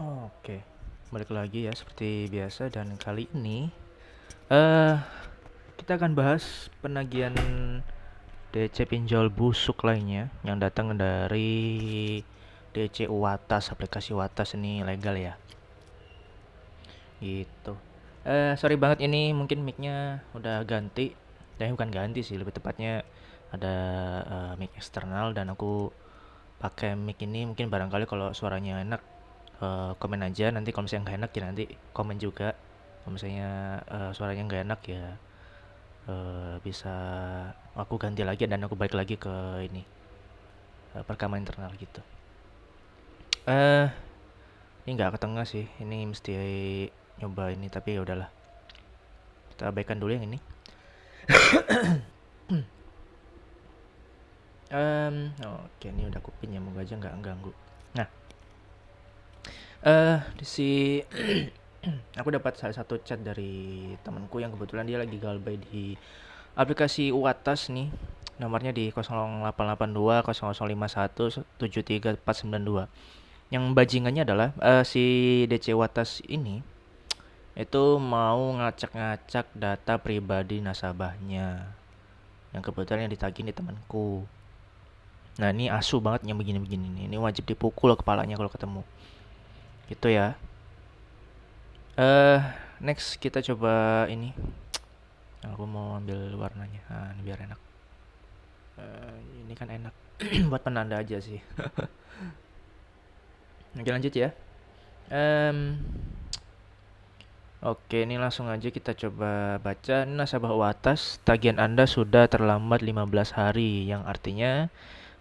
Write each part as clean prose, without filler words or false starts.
Oke, balik lagi ya seperti biasa dan kali ini eh kita akan bahas penagihan DC pinjol busuk lainnya yang datang dari DC Watas, aplikasi Watas ini legal ya. Gitu. Sorry banget ini mungkin mic-nya udah ganti. Dan bukan ganti sih, lebih tepatnya ada mic eksternal dan aku pakai mic ini mungkin barangkali kalau suaranya enak komen aja nanti kalau misalnya nggak enak ya nanti komen juga kalau misalnya suaranya nggak enak ya bisa aku ganti lagi dan aku balik lagi ke ini perekaman internal gitu. eh ini nggak ke tengah sih, ini mesti nyoba ini tapi ya udahlah, kita abaikan dulu yang ini. Oke, ini udah aku pin ya, moga aja nggak ganggu. Nah, di si aku dapat salah satu chat dari temanku yang kebetulan dia lagi galbay di aplikasi Watas nih. Nomornya di 0882 0051 73492. Yang bajingannya adalah si DC Watas ini itu mau ngacak-ngacak data pribadi nasabahnya. Yang kebetulan yang ditagih nih temanku. Nah, ini asu banget yang begini-begini nih. Ini wajib dipukul kepalanya kalau ketemu. Gitu ya. Next kita coba ini. Aku mau ambil warnanya. Nah, ini biar enak. Ini kan enak buat penanda aja sih. Oke, lanjut ya. Em, Oke, ini langsung aja kita coba baca. Ini nasabah Watas, tagihan Anda sudah terlambat 15 hari, yang artinya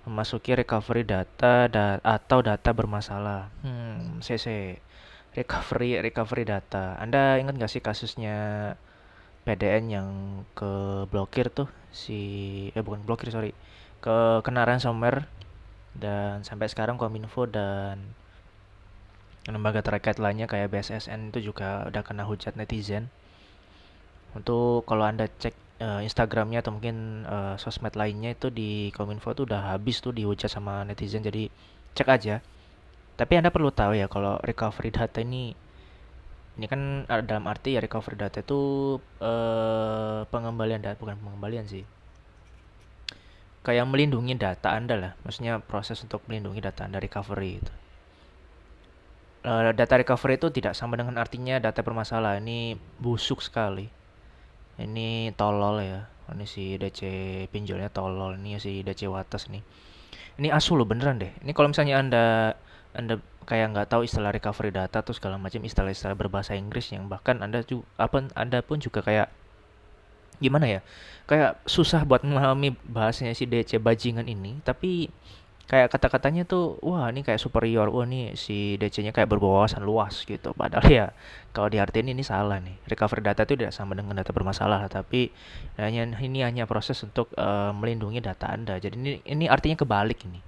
memasuki recovery data atau data bermasalah. CC. Recovery data. Anda ingat nggak sih kasusnya PDN yang ke blokir tuh bukan blokir, sorry, ke kena ransomware, dan sampai sekarang Kominfo dan lembaga terkait lainnya kayak BSSN itu juga udah kena hujat netizen. Untuk kalau anda cek Instagramnya atau mungkin sosmed lainnya itu di Kominfo tuh udah habis tuh dihujat sama netizen, jadi cek aja. Tapi anda perlu tahu ya kalau recovery data ini kan dalam arti ya recovery data itu pengembalian data, bukan pengembalian sih, kayak melindungi data anda lah, maksudnya proses untuk melindungi data anda, recovery itu. Data recovery itu tidak sama dengan artinya data bermasalah. Ini busuk sekali. Ini tolol ya. Ini si DC pinjolnya tolol. Ini si DC Watas nih. Ini asu loh beneran deh. Ini kalau misalnya anda kayak nggak tahu istilah recovery data tuh segala macam istilah-istilah berbahasa Inggris yang bahkan anda pun juga kayak gimana ya? Kayak susah buat memahami bahasanya si DC bajingan ini. Tapi kayak kata-katanya tuh wah ini kayak superior, wah ini si DC-nya kayak berwawasan luas gitu, padahal ya kalau diartiin ini salah nih. Recovery data itu tidak sama dengan data bermasalah, tapi ini hanya proses untuk melindungi data anda, jadi ini artinya kebalik ini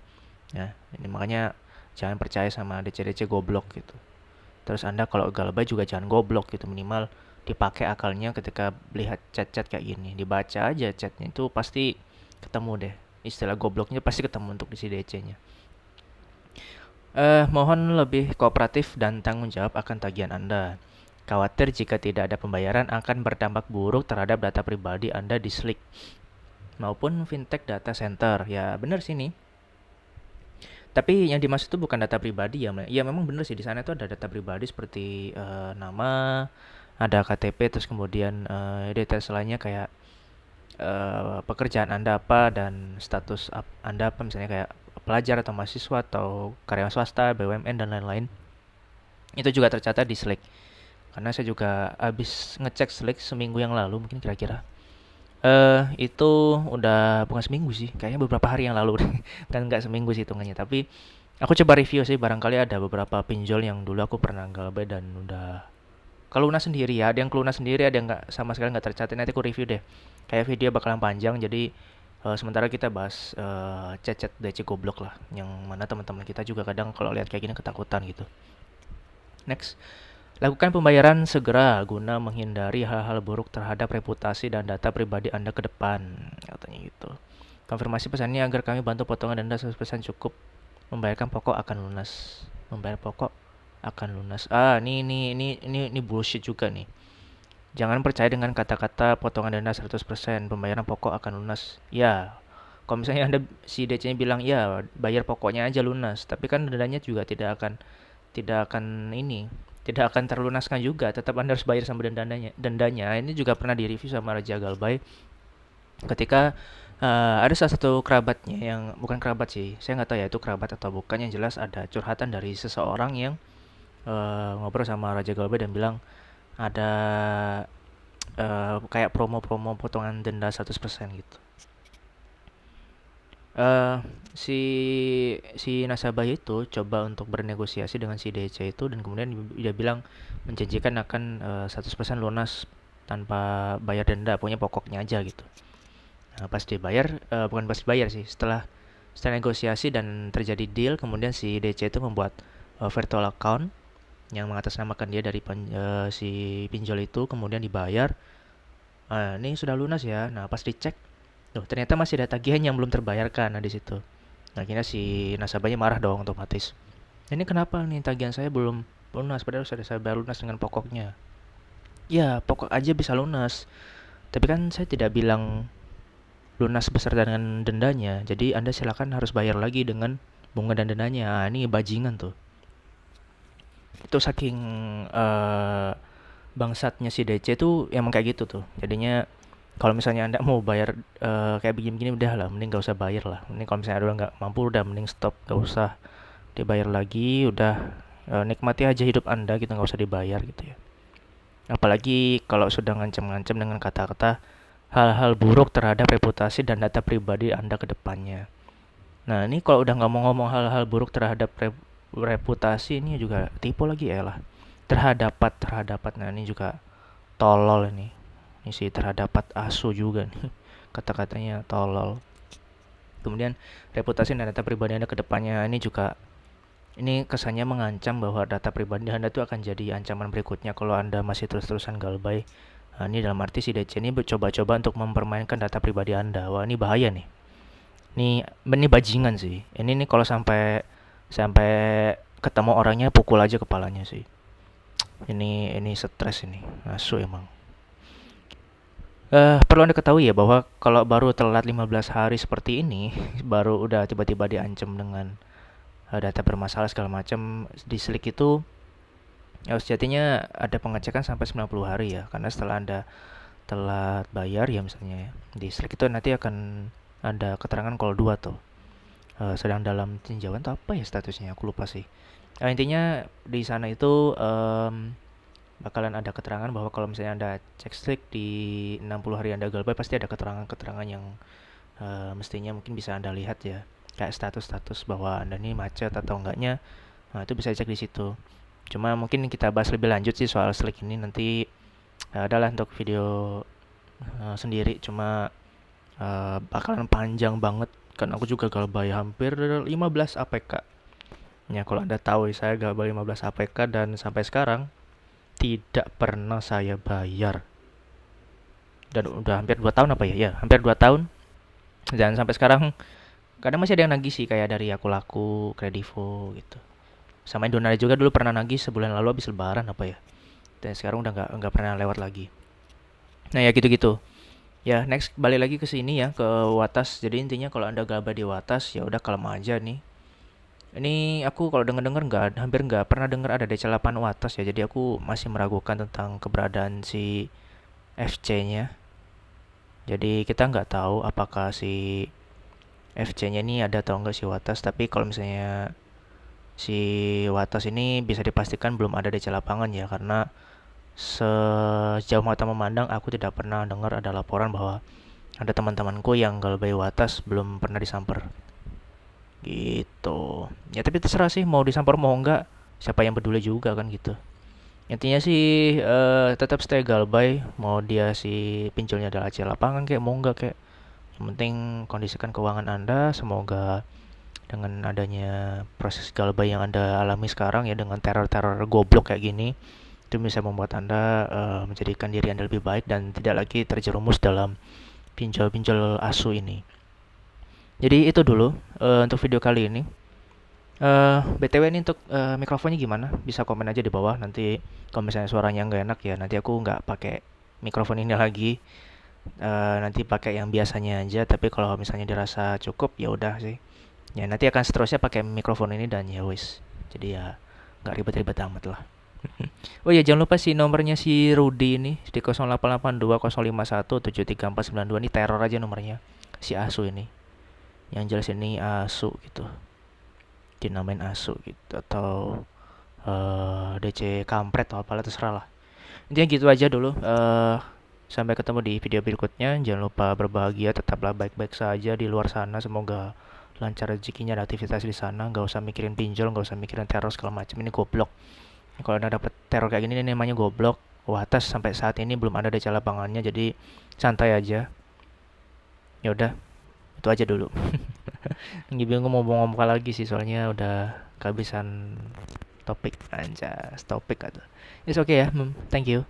ya. Ini makanya jangan percaya sama DC-DC goblok gitu. Terus anda kalau galbay juga jangan goblok gitu, minimal dipakai akalnya ketika lihat chat-chat kayak gini, dibaca aja chatnya itu pasti ketemu deh, istilah gobloknya pasti ketemu untuk isi DC-nya. Mohon lebih kooperatif dan tanggung jawab akan tagihan Anda. Khawatir jika tidak ada pembayaran akan berdampak buruk terhadap data pribadi Anda di Slick maupun fintech data center. Ya benar sih ini. Tapi yang dimaksud itu bukan data pribadi ya. Ya memang benar sih, di sana itu ada data pribadi seperti nama, ada KTP, terus kemudian detail lainnya kayak pekerjaan Anda apa dan status Anda apa, misalnya kayak pelajar atau mahasiswa atau karyawan swasta, BUMN dan lain-lain. Itu juga tercatat di Slack. Karena saya juga habis ngecek Slack seminggu yang lalu mungkin kira-kira. Itu udah bukan seminggu sih, kayaknya beberapa hari yang lalu. Kan nggak seminggu sih hitungannya, tapi aku coba review sih, barangkali ada beberapa pinjol yang dulu aku pernah galbay dan udah kelunas sendiri ya. Ada yang kelunas sendiri, ada yang nggak sama sekali nggak tercatat. Nanti aku review deh. Kayak video bakalan panjang, jadi sementara kita bahas chat-chat DC goblok lah, yang mana teman-teman kita juga kadang kalau lihat kayak gini ketakutan gitu. Next, lakukan pembayaran segera guna menghindari hal-hal buruk terhadap reputasi dan data pribadi Anda ke depan, katanya gitu. Konfirmasi pesannya agar kami bantu potongan denda 100% cukup. Membayarkan pokok akan lunas. Membayar pokok akan lunas. Ini bullshit juga nih. Jangan percaya dengan kata-kata potongan dana 100%, pembayaran pokok akan lunas. Ya, kalau misalnya Anda si DC-nya bilang ya bayar pokoknya aja lunas, tapi kan dendanya juga tidak akan ini, tidak akan terlunaskan juga. Tetap Anda harus bayar sama dendanya. Dendanya ini juga pernah direview sama Raja Galbay ketika ada salah satu kerabatnya yang bukan kerabat sih, saya nggak tahu ya itu kerabat atau bukan, yang jelas ada curhatan dari seseorang yang ngobrol sama Raja Galbay dan bilang ada kayak promo-promo potongan denda 100% gitu. eh si si nasabah itu coba untuk bernegosiasi dengan si DC itu dan kemudian dia bilang menjanjikan akan 100% lunas tanpa bayar denda, pokoknya pokoknya aja gitu. Nah, pas dibayar, bukan pas dibayar sih, setelah negosiasi dan terjadi deal, kemudian si DC itu membuat virtual account yang mengatasnamakan dia dari si pinjol itu, kemudian dibayar. Ini sudah lunas ya. Nah, pas dicek, loh, ternyata masih ada tagihan yang belum terbayarkan. Nah, di situ. Nah, akhirnya si nasabahnya marah dong otomatis. Ini kenapa nih tagihan saya belum lunas padahal sudah saya bayar lunas dengan pokoknya. Ya, pokok aja bisa lunas. Tapi kan saya tidak bilang lunas beserta dengan dendanya. Jadi Anda silakan harus bayar lagi dengan bunga dan dendanya. Ini bajingan tuh. Itu saking eh, bangsatnya si DC tuh emang kayak gitu tuh. Jadinya kalau misalnya Anda mau bayar kayak begini-begini udah lah, mending gak usah bayar lah. Mending kalau misalnya udah nggak mampu udah mending stop, gak usah dibayar lagi, udah nikmati aja hidup Anda gitu, nggak usah dibayar gitu ya. Apalagi kalau sudah ngancam-ngancam dengan kata-kata hal-hal buruk terhadap reputasi dan data pribadi Anda ke depannya. Nah, ini kalau udah nggak mau ngomong hal-hal buruk terhadap reputasi, ini juga tipu lagi ya lah. Terhadapat. Nah, ini juga tolol ini. Ini sih terhadapat asu juga nih. Kata-katanya tolol. Kemudian reputasi dan data pribadi Anda ke depannya ini juga, ini kesannya mengancam bahwa data pribadi Anda itu akan jadi ancaman berikutnya kalau Anda masih terus-terusan galbay. Nah, ini dalam arti si DC ini coba-coba untuk mempermainkan data pribadi Anda. Wah, ini bahaya nih. Ini bajingan sih. Ini nih kalau sampai sampai ketemu orangnya pukul aja kepalanya sih. Ini stres ini. Asu emang. Perlu Anda ketahui ya bahwa kalau baru telat 15 hari seperti ini, baru udah tiba-tiba diancam dengan data bermasalah segala macam, di Slick itu sejatinya ada pengecekan sampai 90 hari ya, karena setelah Anda telat bayar ya misalnya ya, di Slick itu nanti akan ada keterangan kalau 2 tuh. Sedang dalam tinjauan atau apa ya statusnya, aku lupa sih. Intinya di sana itu bakalan ada keterangan bahwa kalau misalnya Anda cek Slick di 60 hari Anda galbay, pasti ada keterangan-keterangan yang mestinya mungkin bisa Anda lihat ya. Kayak status-status bahwa Anda ini macet atau enggaknya. Nah, itu bisa cek di situ. Cuma mungkin kita bahas lebih lanjut sih soal Slack ini nanti, adalah untuk video sendiri. Cuma bakalan panjang banget kan, aku juga galbay hampir 15 APK. Ya kalau Anda tahu saya galbay 15 APK dan sampai sekarang tidak pernah saya bayar. Dan udah hampir 2 tahun apa ya? Ya, hampir 2 tahun. Dan sampai sekarang kadang masih ada yang nagih sih, kayak dari Aku Laku, Kredivo gitu. Sama Indonesia juga dulu pernah nagih sebulan lalu habis lebaran apa ya. Dan sekarang udah nggak pernah lewat lagi. Nah, ya gitu-gitu. Ya, next balik lagi ke sini ya, ke Watas. Jadi intinya kalau Anda gabah di Watas ya udah kalem aja nih. Ini aku kalau denger-denger hampir nggak pernah dengar ada DC8 Watas ya. Jadi aku masih meragukan tentang keberadaan si FC-nya. Jadi kita nggak tahu apakah si FC-nya ini ada atau enggak si Watas. Tapi kalau misalnya si Watas ini bisa dipastikan belum ada DC lapangan ya, karena sejauh mata memandang aku tidak pernah dengar ada laporan bahwa ada teman-temanku yang galbay Watas belum pernah disamper gitu. Ya tapi terserah sih mau disamper mau enggak, siapa yang peduli juga kan gitu. Intinya sih tetap stay galbay, mau dia si pinjolnya adalah AC lapangan kayak mau enggak kayak, yang penting kondisikan keuangan Anda. Semoga dengan adanya proses galbay yang Anda alami sekarang ya, dengan teror-teror goblok kayak gini, itu bisa membuat Anda menjadikan diri Anda lebih baik dan tidak lagi terjerumus dalam pinjol-pinjol asu ini. Jadi itu dulu untuk video kali ini. BTW ini untuk mikrofonnya gimana? Bisa komen aja di bawah. Nanti kalau misalnya suaranya nggak enak ya nanti aku nggak pakai mikrofon ini lagi. Nanti pakai yang biasanya aja. Tapi kalau misalnya dirasa cukup ya udah sih. Ya nanti akan seterusnya pakai mikrofon ini dan ya wis. Jadi ya nggak ribet-ribet amat lah. Oh iya jangan lupa sih nomornya si Rudy ini di 0882 051 73492 ini teror aja nomornya si Asu ini. Yang jelas ini Asu gitu. Dinamain Asu gitu atau DC kampret atau apalah terserah lah. Intinya gitu aja dulu. Sampai ketemu di video berikutnya. Jangan lupa berbahagia, tetaplah baik-baik saja di luar sana. Semoga lancar rezekinya dan aktivitas di sana. Gak usah mikirin pinjol, gak usah mikirin teror segala macam. Ini goblok. Kalau udah dapet teror kayak gini ini namanya goblok. Watas sampai saat ini belum ada DC lapangannya, jadi santai aja. Ya udah, itu aja dulu. Lagi bingung mau ngomong apa lagi sih soalnya udah kehabisan topik anjas topik atau. It's okay ya. Thank you.